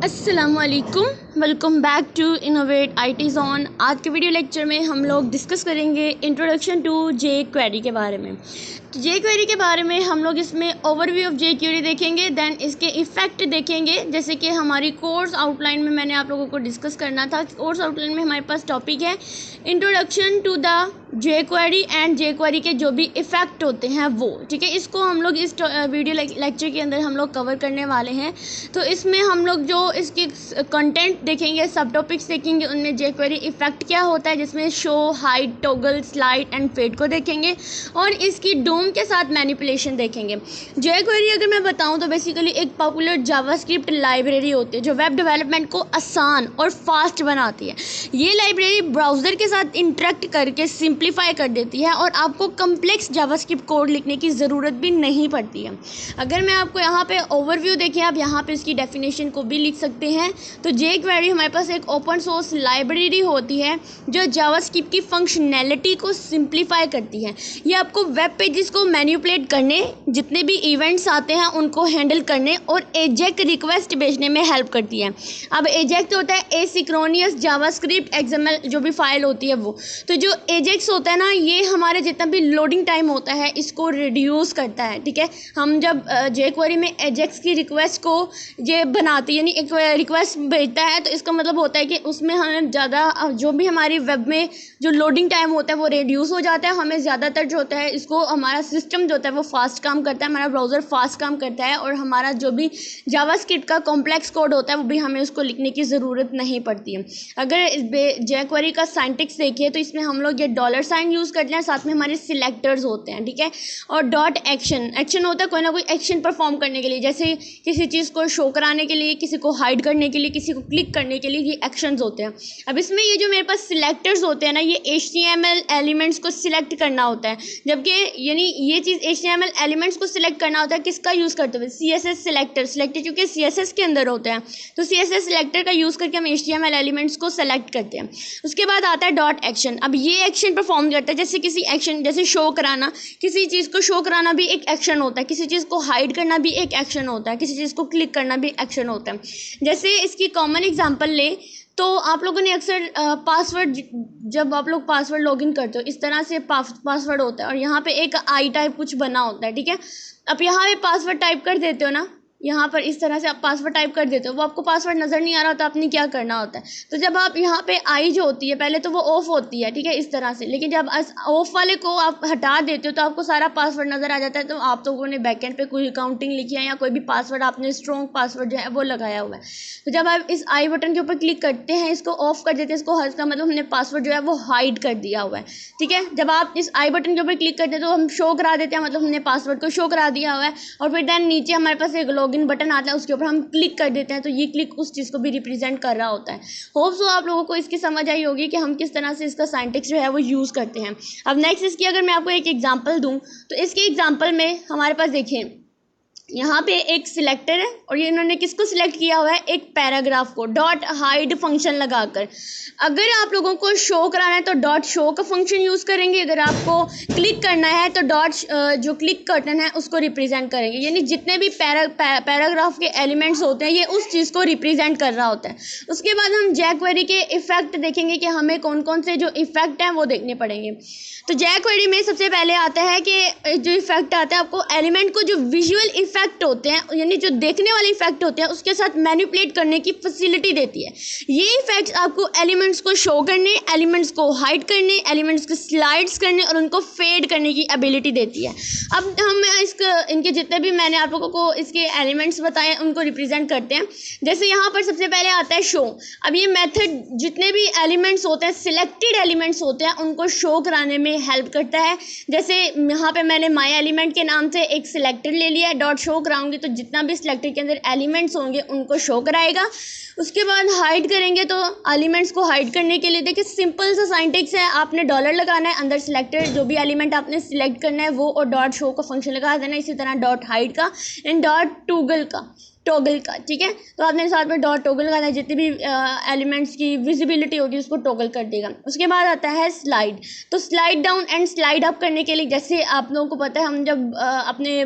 अस्सलामुअलैकुम, welcome back to Innovate IT Zone. आज के वीडियो लेक्चर में हम लोग डिस्कस करेंगे इंट्रोडक्शन टू जे क्वेरी के बारे में। तो जे क्वेरी के बारे में हम लोग इसमें ओवरव्यू ऑफ जे क्वेरी देखेंगे, देन इसके इफ़ेक्ट देखेंगे। जैसे कि हमारी कोर्स आउटलाइन में मैंने आप लोगों को डिस्कस करना था। कोर्स आउटलाइन में हमारे पास टॉपिक है introduction to the jQuery and jQuery के जो भी इफ़ेक्ट होते हैं वो, ठीक है। इसको हम लोग इस वीडियो लेक्चर के अंदर हम लोग कवर करने वाले हैं। तो इसमें हम लोग जो इसके कंटेंट देखेंगे, सब टॉपिक्स देखेंगे, उनमें जे क्वेरी इफ़ेक्ट क्या होता है, जिसमें show, hide, toggle, slide and fade को देखेंगे और इसकी डोम के साथ मैनिपुलेशन देखेंगे। जे क्वेरी अगर मैं बताऊं तो बेसिकली एक पॉपुलर जावास्क्रिप्ट लाइब्रेरी होती है जो वेब डेवलपमेंट को आसान और फास्ट बनाती है। ये लाइब्रेरी ब्राउज़र के साथ इंटरेक्ट करके सिंप्लीफाई कर देती है और आपको कम्प्लेक्स जावास्क्रिप्ट कोड लिखने की ज़रूरत भी नहीं पड़ती है। अगर मैं आपको यहाँ पे ओवरव्यू देखें, आप यहाँ पे इसकी डेफिनेशन को भी लिख सकते हैं। तो जे क्वेरी हमारे पास एक ओपन सोर्स लाइब्रेरी होती है जो जावास्क्रिप्ट की फंक्शनैलिटी को सिंप्लीफाई करती है। ये आपको वेब पेजेस को मैनिपुलेट करने, जितने भी इवेंट्स आते हैं उनको हैंडल करने और एजेक्ट रिक्वेस्ट भेजने में हेल्प करती है। अब एजेक्ट होता है एसिंक्रोनस जावास्क्रिप्ट एक्सएमएल जो भी फाइल होती है वो। तो जो एजेक्स होता है ना, ये हमारे जितना भी लोडिंग टाइम होता है इसको रिड्यूस करता है, ठीक है। हम जब जे क्वेरी में एजेक्स की रिक्वेस्ट को ये बनाते यानी एक रिक्वेस्ट भेजता है तो इसका मतलब होता है कि उसमें हमें ज़्यादा जो भी हमारी वेब में जो लोडिंग टाइम होता है वो रिड्यूस हो जाता है। हमें ज़्यादातर जो होता है इसको हमारा सिस्टम जो होता है वो फास्ट काम करता है, हमारा ब्राउज़र फास्ट काम करता है और हमारा जो भी जावास्क्रिप्ट का कॉम्प्लेक्स कोड होता है वो भी हमें उसको लिखने की ज़रूरत नहीं पड़ती है। अगर जे क्वेरी का सिंटैक्स देखिए तो इसमें हम लोग ये डॉलर साइन यूज़ करते हैं, साथ में हमारे सिलेक्टर्स होते हैं, ठीक है। और डॉट एक्शन होता है कोई ना कोई एक्शन परफॉर्म करने के लिए, जैसे किसी चीज़ को शो कराने के लिए, किसी को हाइड करने के लिए, किसी को क्लिक करने के लिए, ये एक्शंस होते हैं। अब इसमें ये जो मेरे पास सिलेक्टर्स होते हैं ना, ये HTML एलिमेंट्स को सिलेक्ट करना होता है। जबकि यानी ये चीज़ HTML एलिमेंट्स को सिलेक्ट करना होता है किसका यूज़ करते हुए, CSS सिलेक्टर चूँकि CSS के अंदर होते हैं तो CSS सिलेक्टर का यूज़ करके हम HTML एलिमेंट्स को सेलेक्ट करते हैं। उसके बाद आता है डॉट एक्शन। अब ये एक्शन परफॉर्म करता है जैसे किसी एक्शन, जैसे शो कराना, किसी चीज़ को शो कराना भी एक एक्शन होता है, किसी चीज़ को हाइड करना भी एक एक्शन होता है, किसी चीज़ को क्लिक करना भी एक्शन होता है। जैसे इसकी कॉमन एग्जांपल ले तो आप लोगों ने अक्सर पासवर्ड, जब आप लोग पासवर्ड लॉगिन करते हो इस तरह से पासवर्ड होता है और यहाँ पे एक आई टाइप कुछ बना होता है, ठीक है। अब यहाँ पे पासवर्ड टाइप कर देते हो ना, यहाँ पर इस तरह से आप पासवर्ड टाइप कर देते हो, वो आपको पासवर्ड नज़र नहीं आ रहा तो आपने क्या करना होता है। तो जब आप यहाँ पे आई जो होती है पहले तो वो ऑफ होती है, ठीक है, इस तरह से। लेकिन जब ऑफ वाले को आप हटा देते हो तो आपको सारा पासवर्ड नज़र आ जाता है। तो आप लोगों ने बैकएंड पे कोई अकाउंटिंग लिखी है या कोई भी पासवर्ड आपने स्ट्रॉन्ग पासवर्ड जो है वो लगाया हुआ है। तो जब आप इस आई बटन के ऊपर क्लिक करते हैं, इसको ऑफ कर देते हैं, इसको इसका मतलब हमने पासवर्ड जो है वो हाइड कर दिया हुआ है, ठीक है। जब आप इस आई बटन के ऊपर क्लिक करते हैं तो हम शो करा देते हैं, मतलब हमने पासवर्ड को शो करा दिया हुआ है। और फिर दैन नीचे हमारे पास एक लॉगिन बटन आता है, उसके ऊपर हम क्लिक कर देते हैं तो ये क्लिक उस चीज़ को भी रिप्रेजेंट कर रहा होता है। होप सो आप लोगों को इसकी समझ आई होगी कि हम किस तरह से इसका सिंटैक्स जो है वो यूज़ करते हैं। अब नेक्स्ट इसकी अगर मैं आपको एक एग्जांपल दूं तो इसके एग्जांपल में हमारे पास देखिए यहाँ पे एक सिलेक्टर है और ये इन्होंने किसको सिलेक्ट किया हुआ है, एक paragraph co dot hide function लगाकर। अगर आप लोगों को शो कराना है तो डॉट शो का फंक्शन यूज़ करेंगे, अगर आपको क्लिक करना है तो डॉट जो क्लिक बटन है उसको रिप्रेजेंट करेंगे। यानी जितने भी पैराग्राफ के एलिमेंट्स होते हैं ये उस चीज़ को रिप्रेजेंट कर रहा होता है। उसके बाद हम जे क्वेरी के इफ़ेक्ट देखेंगे कि हमें कौन कौन से जो इफ़ेक्ट हैं वो देखने पड़ेंगे। तो जे क्वेरी में सबसे पहले आता है कि जो इफ़ेक्ट आता है आपको एलिमेंट को जो विजुअल इफ़ेक्ट होते हैं यानी जो देखने वाले इफ़ेक्ट होते हैं उसके साथ मैनिपुलेट करने की फैसिलिटी देती है। ये इफ़ेक्ट्स आपको एलिमेंट्स को शो करने, एलिमेंट्स को हाइड करने, एलिमेंट्स को स्लाइड्स करने और उनको फेड करने की एबिलिटी देती है। अब हम इनके जितने भी मैंने आप लोगों को इसके एलिमेंट्स बताए उनको रिप्रेजेंट करते हैं। जैसे यहाँ पर सबसे पहले आता है शो। अब ये मेथड जितने भी एलिमेंट्स होते हैं, सिलेक्टेड एलिमेंट्स होते हैं, उनको शो कराने में हेल्प करता है। जैसे यहाँ पे मैंने माई एलिमेंट के नाम से एक सिलेक्टेड ले लिया है, डॉट शो कराऊंगी तो जितना भी सिलेक्टेड के अंदर एलिमेंट्स होंगे उनको शो कराएगा। उसके बाद हाइड करेंगे तो एलिमेंट्स को हाइड करने के लिए देखिए सिंपल सा सिंटैक्स है, आपने डॉलर लगाना है, अंदर सिलेक्टेड जो भी एलिमेंट आपने सिलेक्ट करना है वो और डॉट शो का फंक्शन लगा देना। इसी तरह डॉट हाइड का एंड डॉट टॉगल का, ठीक है। तो आपने साथ में डॉट टॉगल लगाना है, जितनी भी एलिमेंट्स की विजिबिलिटी होगी उसको टॉगल कर देगा। उसके बाद आता है स्लाइड। तो slide down and slide up करने के लिए, जैसे आप लोगों को पता है हम जब अपने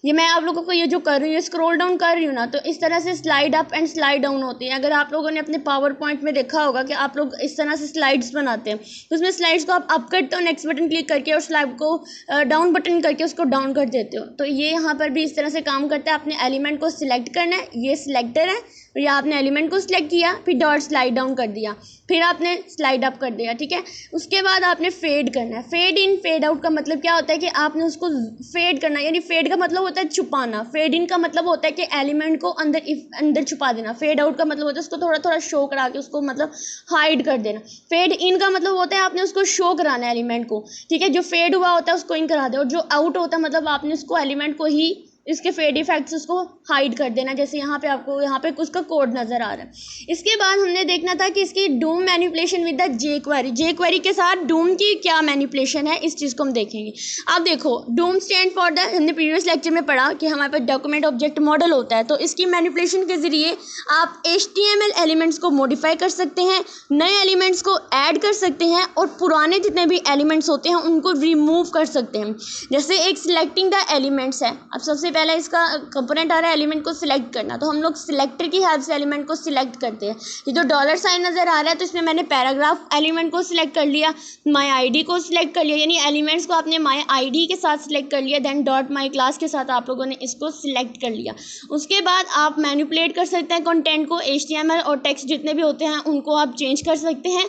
ये मैं आप लोगों को ये जो कर रही हूँ, स्क्रॉल डाउन कर रही हूँ ना, तो इस तरह से slide up and slide down होती है। अगर आप लोगों ने अपने पावर पॉइंट में देखा होगा कि आप लोग इस तरह से स्लाइड्स बनाते हैं, तो उसमें स्लाइड्स को आप अप करते हो नेक्स्ट बटन क्लिक करके, और स्लाइड को डाउन बटन करके उसको डाउन कर देते हो। तो ये यहाँ पर भी इस तरह से काम करता है। आपने एलिमेंट को सिलेक्ट करना है, ये सिलेक्टर है, और या आपने एलिमेंट को सिलेक्ट किया, फिर डॉट स्लाइड डाउन कर दिया, फिर आपने स्लाइड अप कर दिया, ठीक है। उसके बाद आपने फेड करना है। फेड इन फेड आउट का मतलब क्या होता है कि आपने उसको फेड करना, यानी फेड का मतलब होता है छुपाना, फेड इन का मतलब होता है कि एलिमेंट को अंदर छुपा देना, फेड आउट का मतलब होता है उसको थोड़ा थोड़ा शो करा के उसको मतलब हाइड कर देना। फेड इन का मतलब होता है आपने उसको शो कराना है एलिमेंट को, ठीक है। जो फेड हुआ होता है उसको इन करा दे, और जो आउट होता है मतलब आपने उसको एलिमेंट को ही इसके फेड इफेक्ट्स उसको हाइड कर देना, जैसे यहाँ पे आपको यहाँ पे उसका कोड नज़र आ रहा है। इसके बाद हमने देखना था कि इसकी Doom manipulation with the J query, J query के साथ डूम की क्या मैनिपुलेशन है, इस चीज़ को हम देखेंगे। अब देखो, डूम स्टैंड फॉर द, हमने प्रीवियस लेक्चर में पढ़ा कि हमारे पास डॉक्यूमेंट ऑब्जेक्ट मॉडल होता है, तो इसकी मैनिपुलेशन के ज़रिए आप HTML एलिमेंट्स को मॉडिफाई कर सकते हैं, नए एलिमेंट्स को ऐड कर सकते हैं, और पुराने जितने भी एलिमेंट्स होते हैं उनको रिमूव कर सकते हैं। जैसे एक सिलेक्टिंग द एलिमेंट्स है। अब सबसे पहले इसका कंपोनेंट आ रहा है एलिमेंट को सिलेक्ट करना, तो हम लोग सिलेक्टर की हेल्प से एलिमेंट को सिलेक्ट करते हैं। ये जो डॉलर साइन नज़र आ रहा है, तो इसमें मैंने पैराग्राफ एलिमेंट को सिलेक्ट कर लिया, माई आईडी को सिलेक्ट कर लिया, यानी एलिमेंट्स को आपने माई आईडी के साथ सिलेक्ट कर लिया, देन डॉट माई क्लास के साथ आप लोगों ने इसको सिलेक्ट कर लिया। उसके बाद आप मैनिपुलेट कर सकते हैं कंटेंट को, HTML और टेक्स्ट जितने भी होते हैं उनको आप चेंज कर सकते हैं।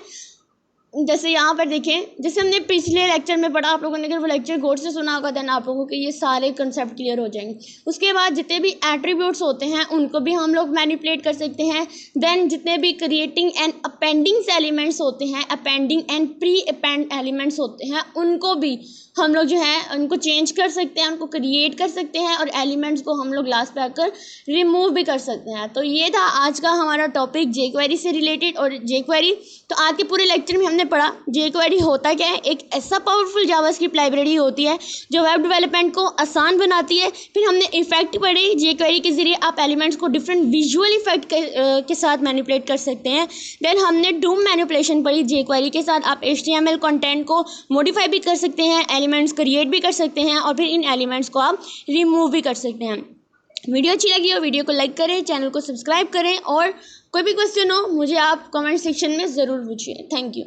जैसे यहाँ पर देखें, जैसे हमने पिछले लेक्चर में पढ़ा, आप लोगों ने अगर वो लेक्चर गौर से सुना होगा, देन आप लोगों के ये सारे कंसेप्ट क्लियर हो जाएंगे। उसके बाद जितने भी एट्रीब्यूट्स होते हैं उनको भी हम लोग मैनिपुलेट कर सकते हैं। देन जितने भी क्रिएटिंग एंड अपेंडिंग्स एलिमेंट्स होते हैं, appending and pre append elements होते हैं, उनको भी हम लोग जो है उनको चेंज कर सकते हैं, उनको क्रिएट कर सकते हैं, और एलिमेंट्स को हम लोग लास्ट पे आकर रिमूव भी कर सकते हैं। तो ये था आज का हमारा टॉपिक जे क्वेरी से रिलेटेड। और जे क्वेरी, तो आज के पूरे लेक्चर में हमने पढ़ा जे क्वेरी होता क्या है। एक ऐसा पावरफुल जावास्क्रिप्ट लाइब्रेरी होती है जो वेब डेवलपमेंट को आसान बनाती है। फिर हमने इफेक्ट पढ़े, जे क्वेरी के जरिए आप एलिमेंट्स को डिफरेंट विजुअल इफेक्ट के साथ मैनिपुलेट कर सकते हैं। देन हमने डूम मैनिपुलेशन पढ़ी, जे क्वेरी के साथ आप HTML कंटेंट को मॉडिफाई भी कर सकते हैं, एलिमेंट्स क्रिएट भी कर सकते हैं, और फिर इन एलिमेंट्स को आप रिमूव भी कर सकते हैं। वीडियो अच्छी लगी हो वीडियो को लाइक करें, चैनल को सब्सक्राइब करें, और कोई भी क्वेश्चन हो मुझे आप कमेंट सेक्शन में ज़रूर पूछिए। Thank you.